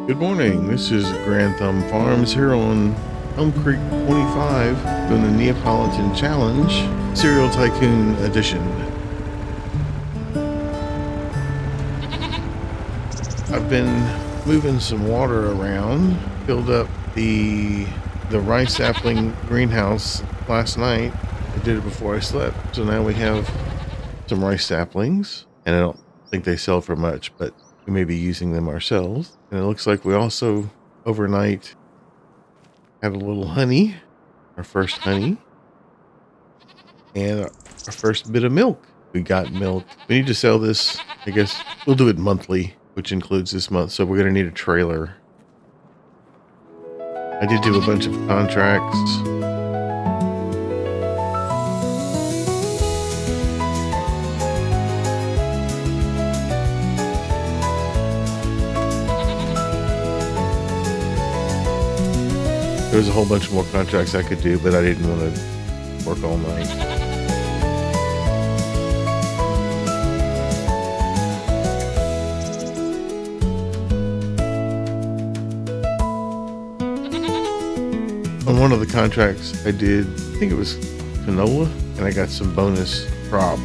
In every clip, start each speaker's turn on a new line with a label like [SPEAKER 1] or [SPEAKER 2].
[SPEAKER 1] Good morning. This is GrandthumbFarms here on Elm Creek 25 doing the Neapolitan Challenge Cereal Tycoon Edition. I've been moving some water around, filled up the rice sapling greenhouse last night. I did it before I slept, so now we have some rice saplings, and I don't think they sell for much, but we may be using them ourselves. And it looks like we also overnight had a little honey, our first honey, and our first bit of milk. We got milk. We need to sell this. I guess we'll do it monthly, which includes this month. So we're going to need a trailer. I did do a bunch of contracts. There was a whole bunch more contracts I could do, but I didn't want to work all night. On one of the contracts I did, I think it was canola, and I got some bonus crop.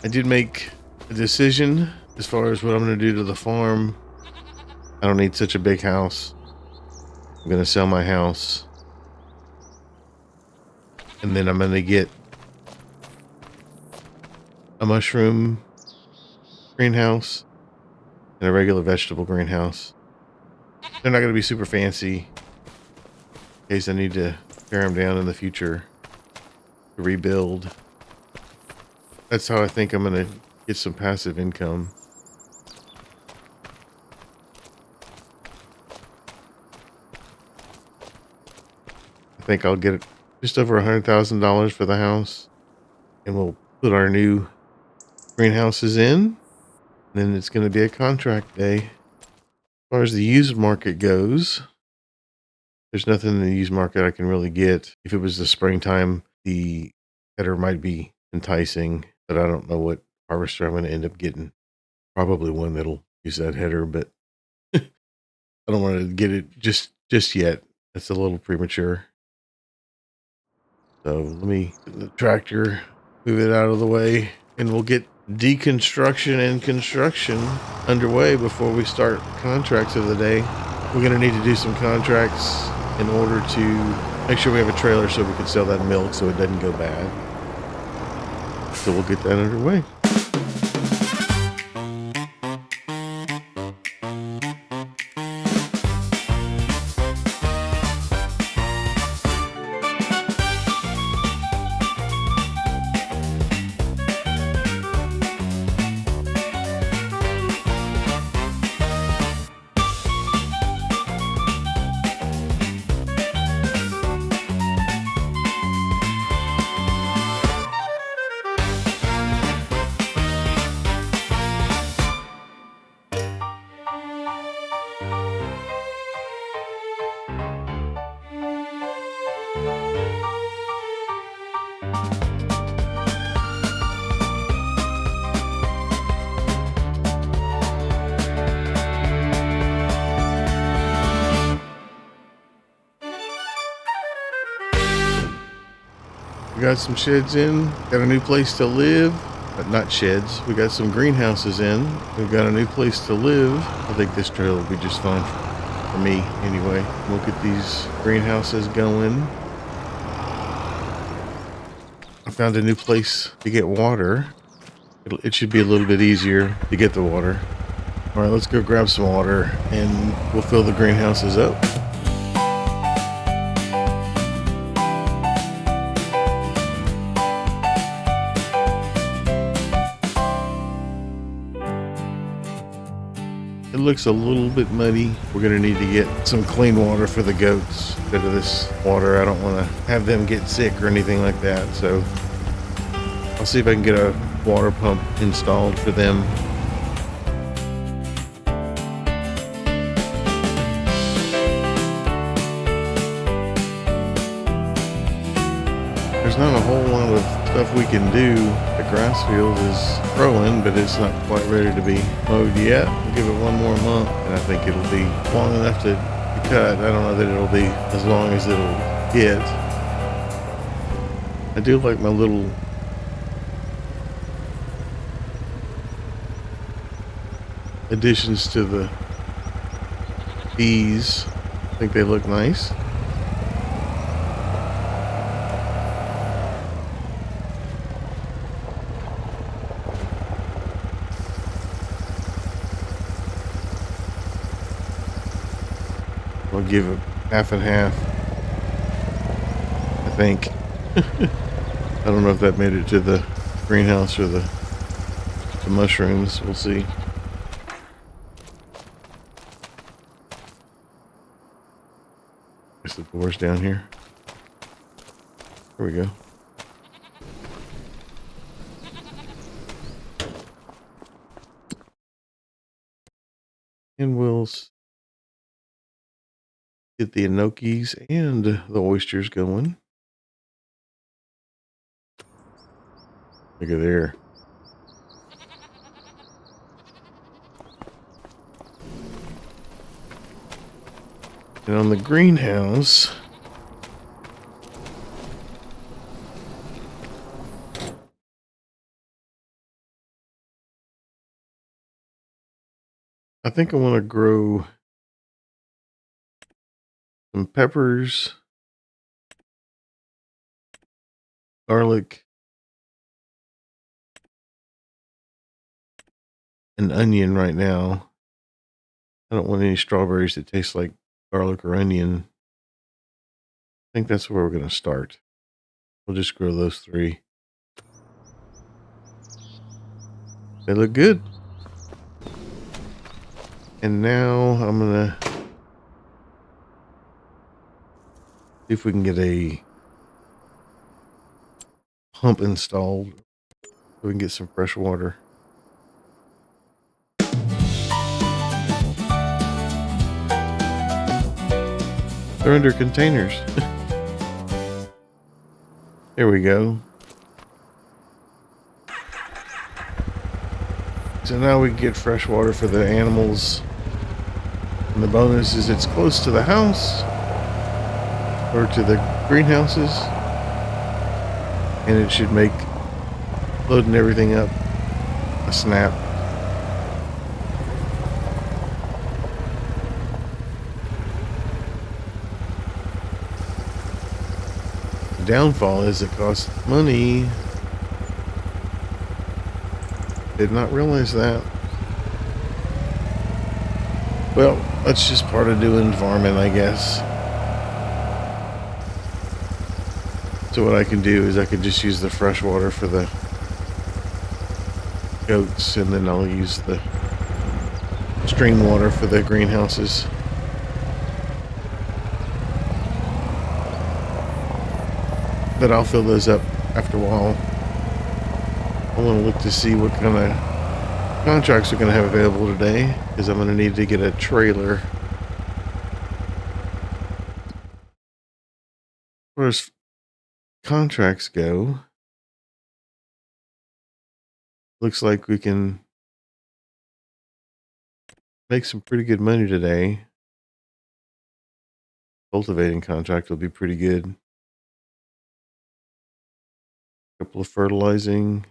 [SPEAKER 1] I did make a decision as far as what I'm going to do to the farm. I don't need such a big house. I'm going to sell my house, and then I'm going to get a mushroom greenhouse and a regular vegetable greenhouse. They're not going to be super fancy in case I need to tear them down in the future to rebuild. That's how I think I'm going to get some passive income. I think I'll get just over $100,000 for the house, and we'll put our new greenhouses in, and then it's going to be a contract day. As far as the used market goes, there's nothing in the used market I can really get. If it was the springtime, the header might be enticing, but I don't know what harvester I'm going to end up getting. Probably one that'll use that header, but I don't want to get it just yet. That's a little premature. So let me get the tractor, move it out of the way, and we'll get deconstruction and construction underway before we start contracts of the day. We're going to need to do some contracts in order to make sure we have a trailer so we can sell that milk so it doesn't go bad. So we'll get that underway. We got some sheds in, got a new place to live, but not sheds. We got some greenhouses in. We've got a new place to live. I think this trailer will be just fine for me anyway. We'll get these greenhouses going. I found a new place to get water. It should be a little bit easier to get the water. All right, let's go grab some water and we'll fill the greenhouses up. It looks a little bit muddy. We're going to need to get some clean water for the goats. Instead of this water, I don't want to have them get sick or anything like that. So I'll see if I can get a water pump installed for them. There's not a whole lot of stuff we can do. The grass field is growing, but it's not quite ready to be mowed yet. We'll give it one more month, and I think it'll be long enough to cut. I don't know that it'll be as long as it'll get. I do like my little additions to the bees. I think they look nice. I'll give it half and half, I think. I don't know if that made it to the greenhouse or the mushrooms. We'll see. Guess the door's down here. There we go. And we'll get the gnocchis and the oysters going. Look at there. And on the greenhouse, I think I want to grow some peppers, garlic, and onion right now. I don't want any strawberries that taste like garlic or onion. I think that's where we're going to start. We'll just grow those three. They look good. And now I'm going to see if we can get a pump installed so we can get some fresh water. They're under containers. There we go. So now we can get fresh water for the animals. And the bonus is it's close to the house or to the greenhouses. And it should make loading everything up a snap. The downfall is it costs money. Did not realize that. Well, that's just part of doing farming, I guess. So what I can do is I could just use the fresh water for the goats, and then I'll use the stream water for the greenhouses. But I'll fill those up after a while. I want to look to see what kind of contracts we're going to have available today, because I'm going to need to get a trailer. As far as contracts go, looks like we can make some pretty good money today. Cultivating contract will be pretty good. A couple of fertilizing.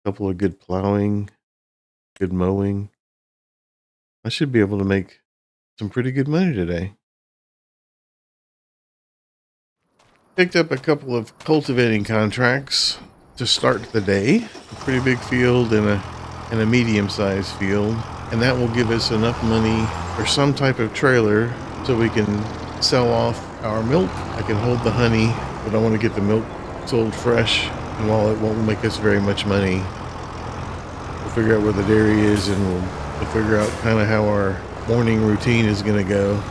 [SPEAKER 1] Couple of good plowing, good mowing. I should be able to make some pretty good money today. Picked up a couple of cultivating contracts to start the day. A pretty big field and a medium-sized field, and that will give us enough money for some type of trailer so we can sell off our milk. I can hold the honey, but I want to get the milk sold fresh. And while it won't make us very much money, we'll figure out where the dairy is, and we'll figure out kind of how our morning routine is going to go.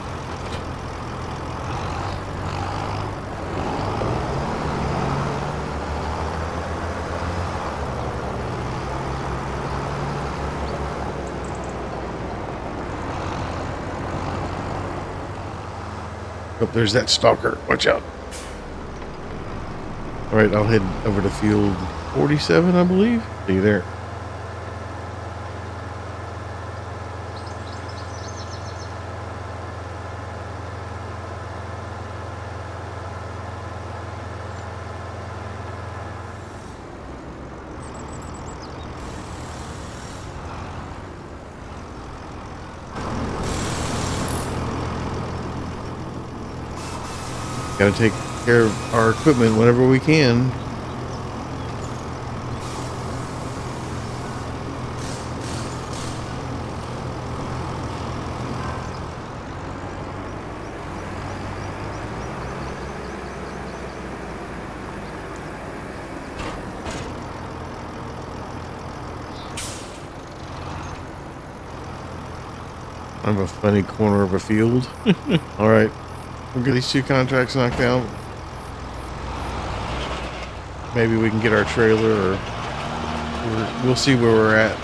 [SPEAKER 1] Oh, there's that stalker. Watch out. All right, I'll head over to field 47, I believe. See you there. Got to take care of our equipment whenever we can. I have a funny corner of a field. All right. We'll get these 2 contracts knocked out. Maybe we can get our trailer, or we'll see where we're at.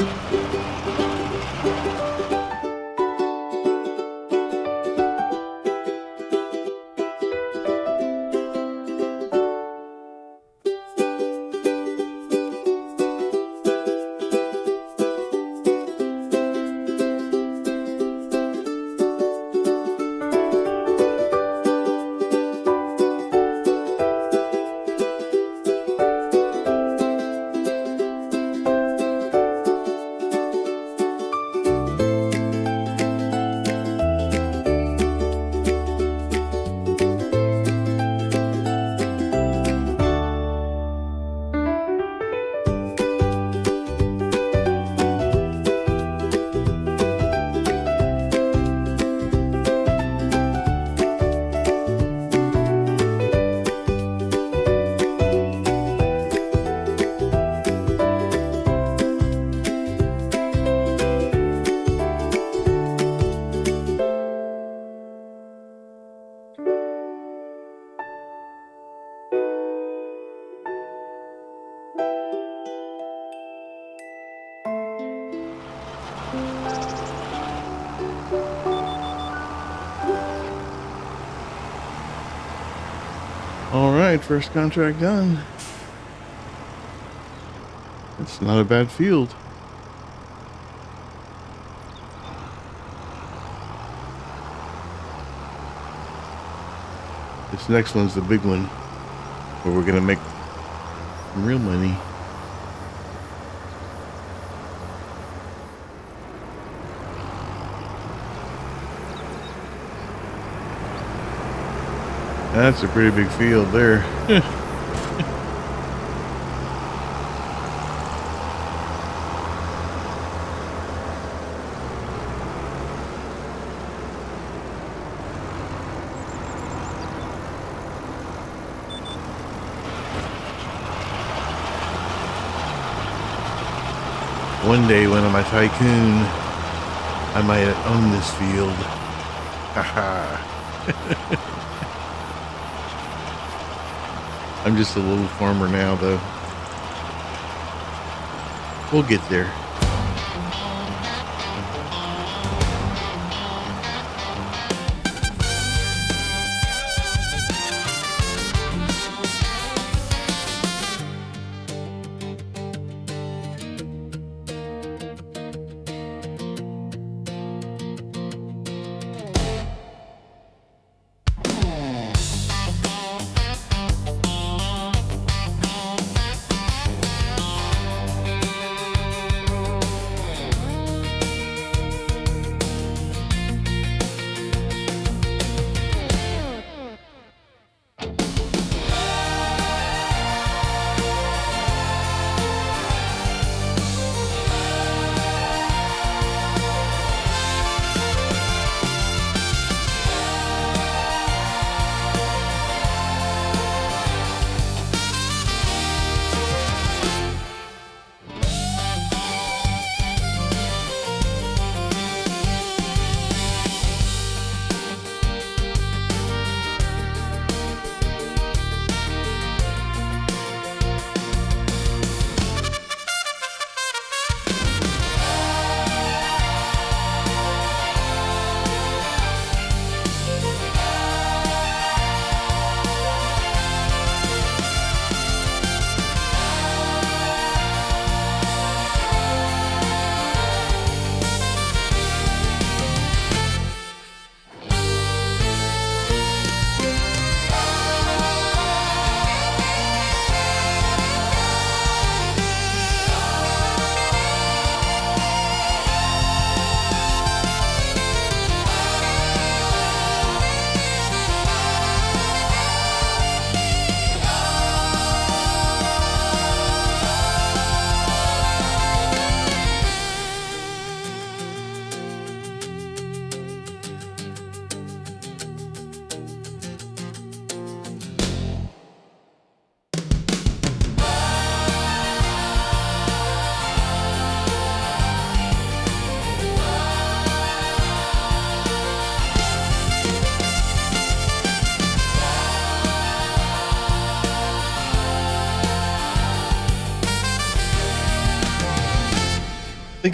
[SPEAKER 1] All right, first contract done. It's not a bad field. This next one's the big one, where we're gonna make some real money. That's a pretty big field there. One day when I'm a tycoon, I might own this field. Haha. I'm just a little farmer now, though. We'll get there.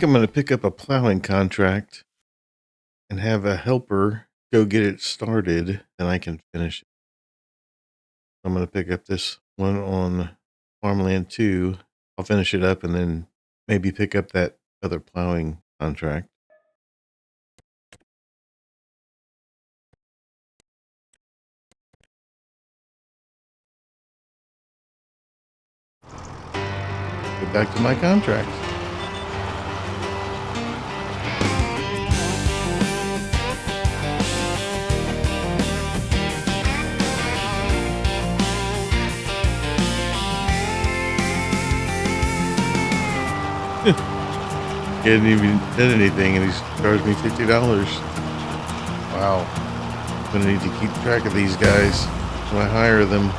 [SPEAKER 1] think I'm going to pick up a plowing contract and have a helper go get it started, and I can finish it. I'm going to pick up this one on Farmland 2. I'll finish it up and then maybe pick up that other plowing contract. Get back to my contract. He hadn't even done anything and he's charged me $50. Wow. I'm gonna need to keep track of these guys when I hire them.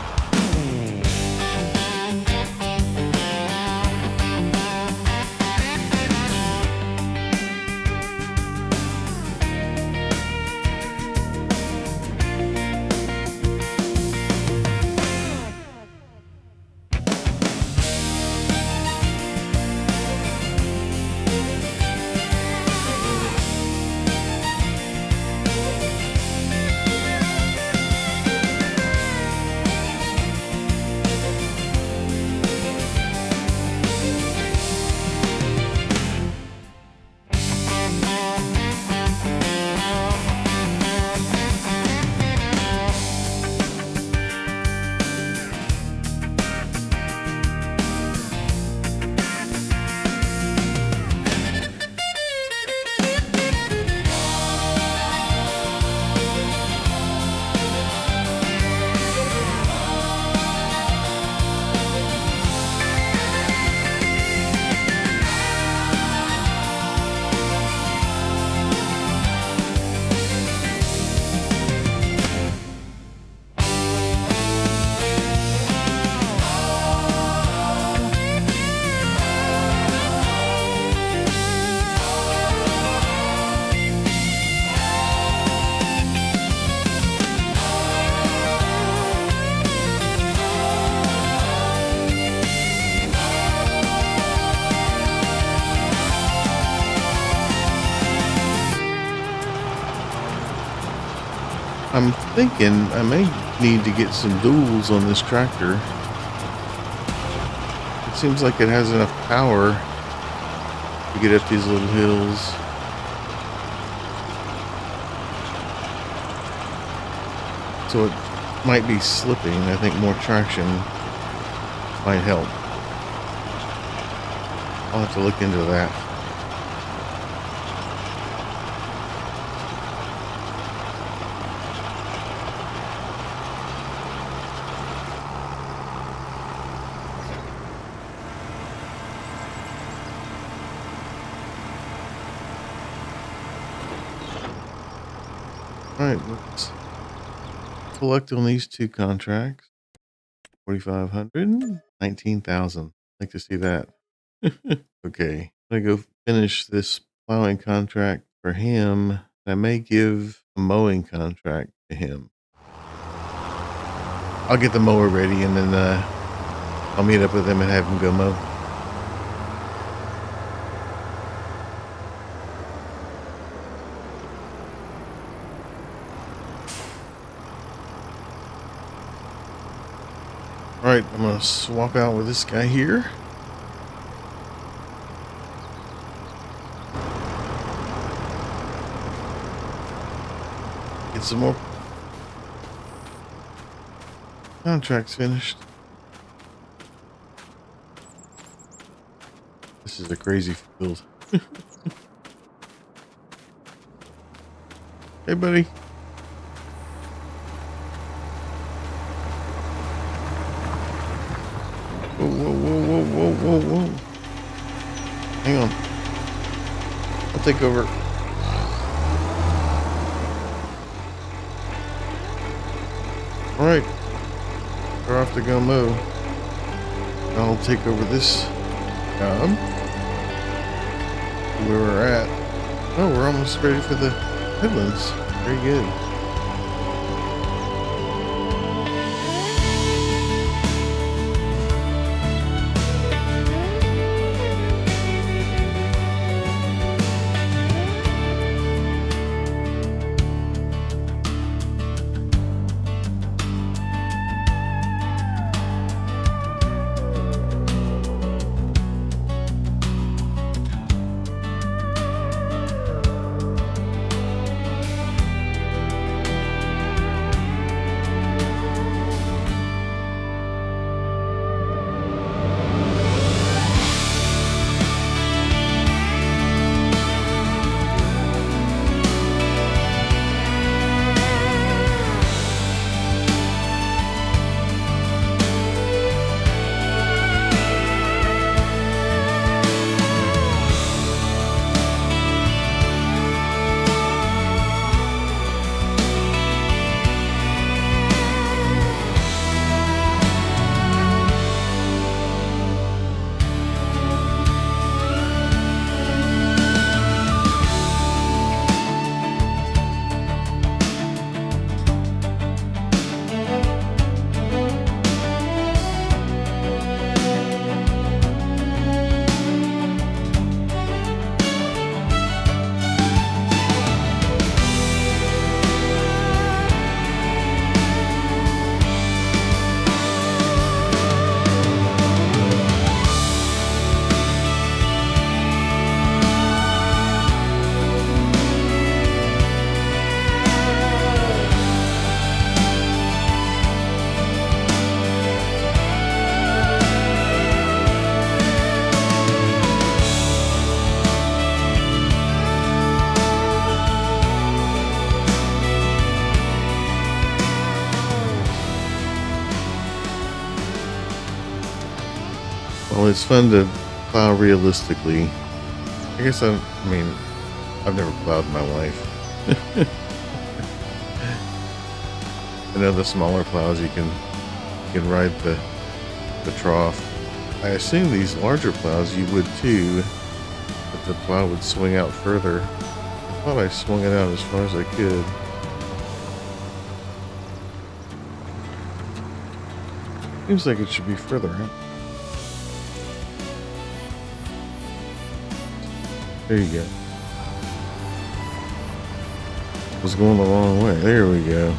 [SPEAKER 1] I'm thinking I may need to get some duals on this tractor. It seems like it has enough power to get up these little hills. So it might be slipping. I think more traction might help. I'll have to look into that. All right, let's collect on these two contracts. 4,500, 19,000. I'd like to see that. Okay, I'm gonna go finish this plowing contract for him. I may give a mowing contract to him. I'll get the mower ready and then I'll meet up with him and have him go mow. All right, I'm gonna swap out with this guy here. Get some more contracts finished. This is a crazy field. Hey, buddy. Whoa, whoa, whoa, whoa, whoa, whoa, whoa. Hang on. I'll take over. All right. We're off to go mow. I'll take over this job. Where we're at. Oh, we're almost ready for the headlands. Very good. Well, it's fun to plow realistically. I guess I mean, I've never plowed in my life. I know the smaller plows you can ride the trough. I assume these larger plows you would too, but the plow would swing out further. I thought I swung it out as far as I could. Seems like it should be further out. There you go. It was going the wrong way. There we go.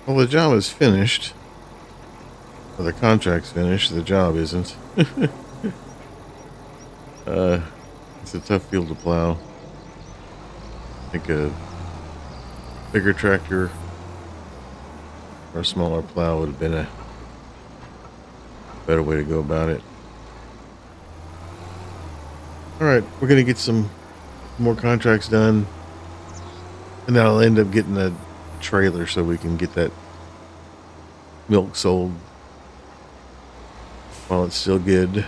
[SPEAKER 1] Well, the job is finished. Well, the contract's finished. The job isn't. uh, it's a tough field to plow. I think a bigger tractor or a smaller plow would have been a better way to go about it. All right, we're gonna get some more contracts done, and then I'll end up getting a trailer so we can get that milk sold while it's still good.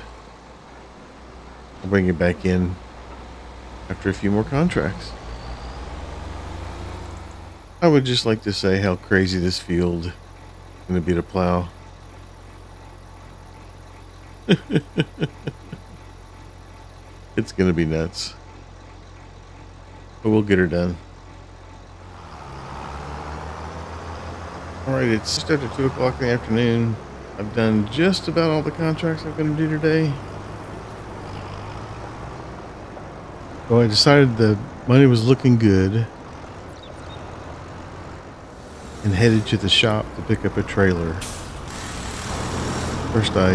[SPEAKER 1] I'll bring it back in after a few more contracts. I would just like to say how crazy this field is going to be to plow. It's going to be nuts. But we'll get her done. Alright, it's just after 2 o'clock in the afternoon. I've done just about all the contracts I'm going to do today. So I decided the money was looking good and headed to the shop to pick up a trailer. First I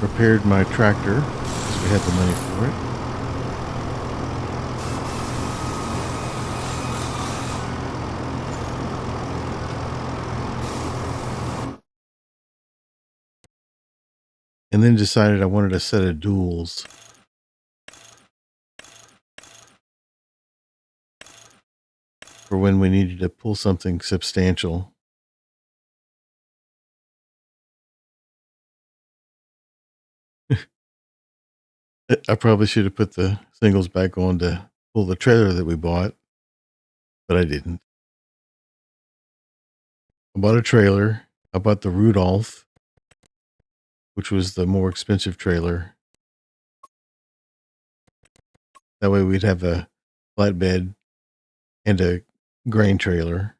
[SPEAKER 1] repaired my tractor because we had the money for it. And then decided I wanted a set of duals. For when we needed to pull something substantial. I probably should have put the singles back on to pull the trailer that we bought, but I didn't. I bought a trailer. I bought the Rudolph, which was the more expensive trailer. That way we'd have a flatbed and a grain trailer.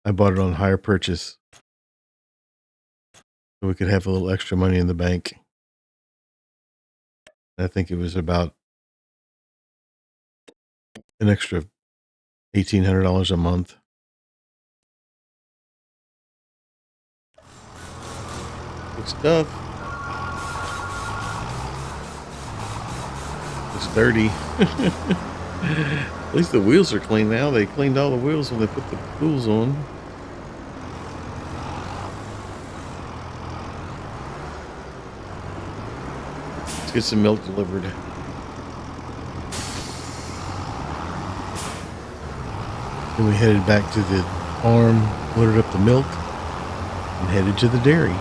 [SPEAKER 1] I bought it on hire purchase so we could have a little extra money in the bank. I think it was about an extra $1,800 a month. Good stuff. It's dirty. At least the wheels are clean now. They cleaned all the wheels when they put the tools on. Let's get some milk delivered. Then we headed back to the farm, loaded up the milk, and headed to the dairy.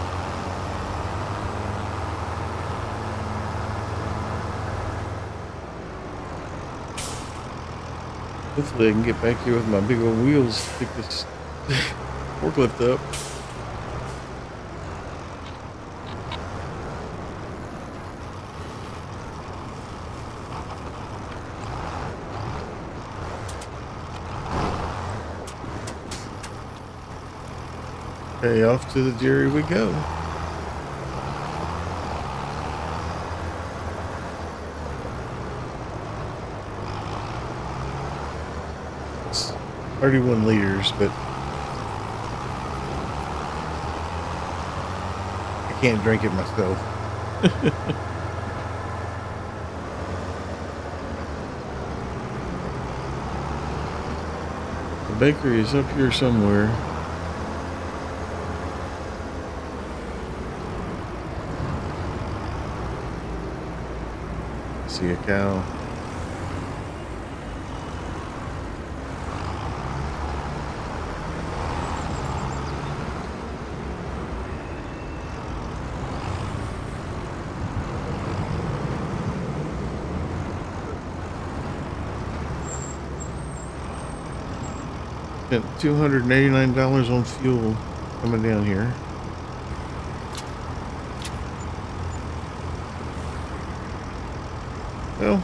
[SPEAKER 1] Hopefully I can get back here with my big old wheels to pick this forklift up. Okay, off to the dairy we go. It's 31 liters, but I can't drink it myself. The bakery is up here somewhere. I see a cow. Spent $289 on fuel coming down here. Well,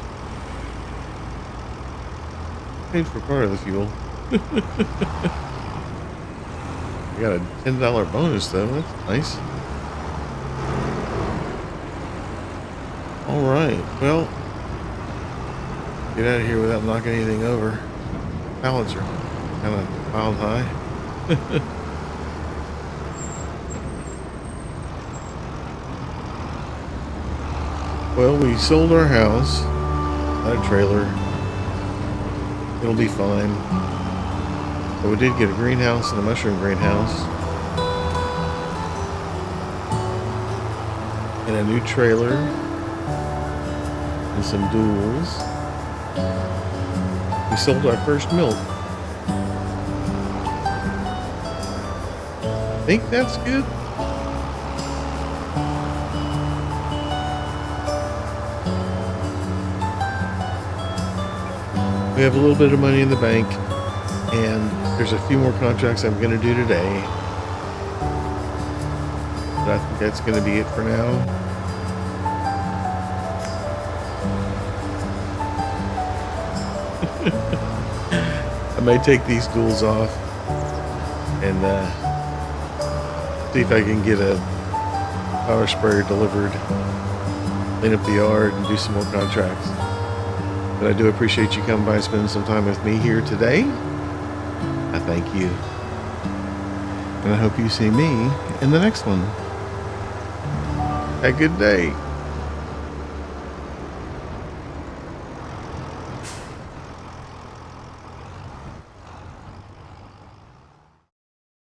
[SPEAKER 1] paid for part of the fuel. I got a $10 bonus though. That's nice. All right. Well, get out of here without knocking anything over. Pallets are kind of piled high. Well, we sold our house, not a trailer. It'll be fine. But we did get a greenhouse and a mushroom greenhouse. And a new trailer. And some duals. We sold our first milk. Think that's good? We have a little bit of money in the bank, and there's a few more contracts I'm going to do today. But I think that's going to be it for now. I may take these duals off and see if I can get a power sprayer delivered, clean up the yard, and do some more contracts. But I do appreciate you coming by and spending some time with me here today. I thank you. And I hope you see me in the next one. Have a good day.